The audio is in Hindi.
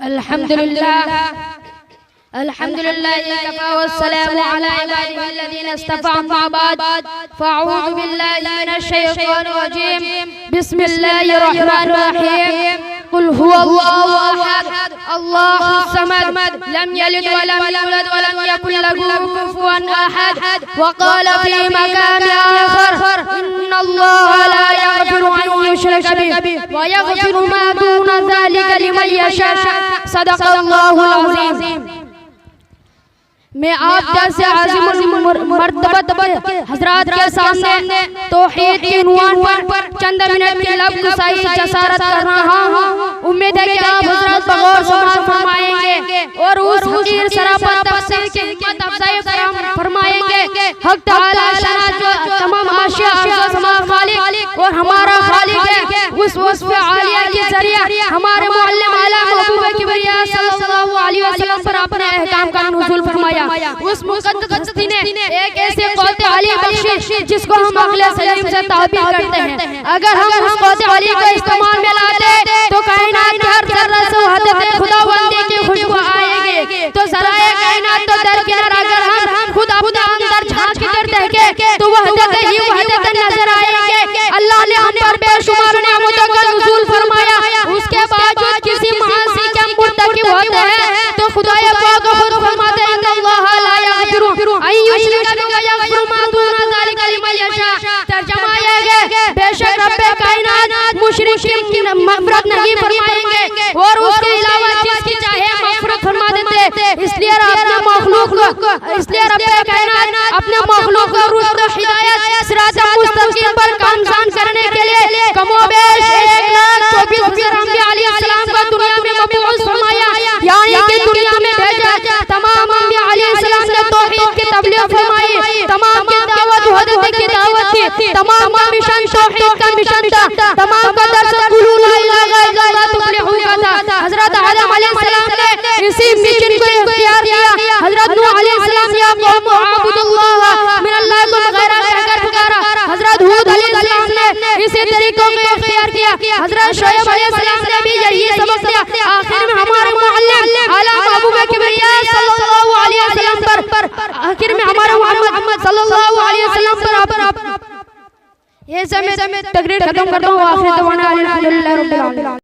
अल्हम्दुलिल्लाह कफ़ा वस्सलामु अला इबादिहिल्लज़ीना इस्तफ़ा अम्मा बाद फ़अऊज़ु बिल्लाहि मिनश शैतानिर रजीम बिस्मिल्लाहिर रहमानिर रहीम कुल हुवल्लाहु अहद अल्लाहुस समद लम यलिद व लम यूलद व लम यकुल लहू कुफुवन अहद व क़ाल फ़ी मकान आख़र इन्नल्लाहा ला यग़फ़िरु अन युश्रका बिहि व यग़फ़िरु मा दून ज़ालिका लिमन यशा सदक़ल्लाहुल अज़ीम। मैं आप जैसे आज़िमुल मर्तबा हज़रात के सामने तौहीद के उन्वान पर चंद मिनट की लब गुसाई जसारत कर रहा हूँ। उम्मीद है कि आप हज़रात बगौर समाअत फरमाएंगे और उस हक़ीर सरापा तफ़सीर की हिम्मत अफ़ज़ाई फरमाएंगे। हक़ तआला शना जो तमाम आशिया अर्ज़ समा खालिक और हमारा खालिक है, उस वस्फ़ आलिया के ज़रिए हमारे मुअल्लिम आला महबूब किबरिया सल्लल्लाहु अलैहि वसल्लम पर अपने अहकाम का नुज़ूल फरमाया। उस मुक़द्दस हस्ती ने एक ऐसे क़ौत अली बख्शी जिसको हम अक़ल सलीम से ताबीर करते हैं। अगर हम उस क़ौत अली को इस्तेमाल में लाते तो कायनात के हर ज़र्रा से वहदत खुदावंदी की खुशबू आएगी। तो ज़राए कायनात तो दरकिनार, अगर हम खुद अपने अंदर झांक कर देखें तो वहदत ही वहदत नजर आएगी। अल्लाह ने हम पर बेशुमार नेमतों का नुज़ूल फरमाया, उसके बावजूद किसी मासी के मुर्तकिब होते हैं तो खुदाए पाक खुद फरमाते हैं अल्लाह ला यग़फ़िरु अन युश्रका बिहि व यग़फ़िरु मा दून ज़ालिका लिमन यशा। तर्जुमा यह है बेशक रब्बे कायनात मुशरिकीन की मग़फ़िरत नहीं फरमाएंगे और उसके अलावा जिसकी चाहे मग़फ़िरत फरमा देते। इसलिए अपने रब्बे कायनात अपने मखलूक को रुश्द हिदायत सिरात मुस्तकीम पर कामयाब करने के लिए कमोबेश 1,24,000 अंबिया अलैहिस्सलाम को दुनिया में मबऊस फरमाया, यानी कि दुनिया में भेजा। तमाम अंबिया अलैहिस्सलाम ने तौहीद की तबलीग फरमाई, तमाम की दावत वहदत की दावत थी, तमाम का मिशन तौहीद का मिशन था, तमाम का दर्स कुलू ला इलाहा इल्लल्लाह तुफ्लिहू का था। हज़रत आदम अलैहिस्सलाम ने इसी मिशन को इख्तियार किया। हज़रत नूह अलैहिस्सलाम या कौम अअबुदुल्लाह मिनल्लाह को गैरा कहकर पुकारा। हज़रत हूद अलैहिस्सलाम ने इसी तरीकों को इख्तियार किया। हज़रत शुएब अलैहिस्सलाम ने भी यही सबक दिया। आखिर में हमारे मुअल्लिम आला महबूब किबरिया सल्लल्लाहु अलैहि वसल्लम पर आखिर में हमारे मोहम्मद सल्लल्लाहु अलैहि वसल्लम पर ये समय तकरीर खत्म करता हूँ। आखिर दवाना अल्हम्दुलिल्लाह रब्बिल आलमीन।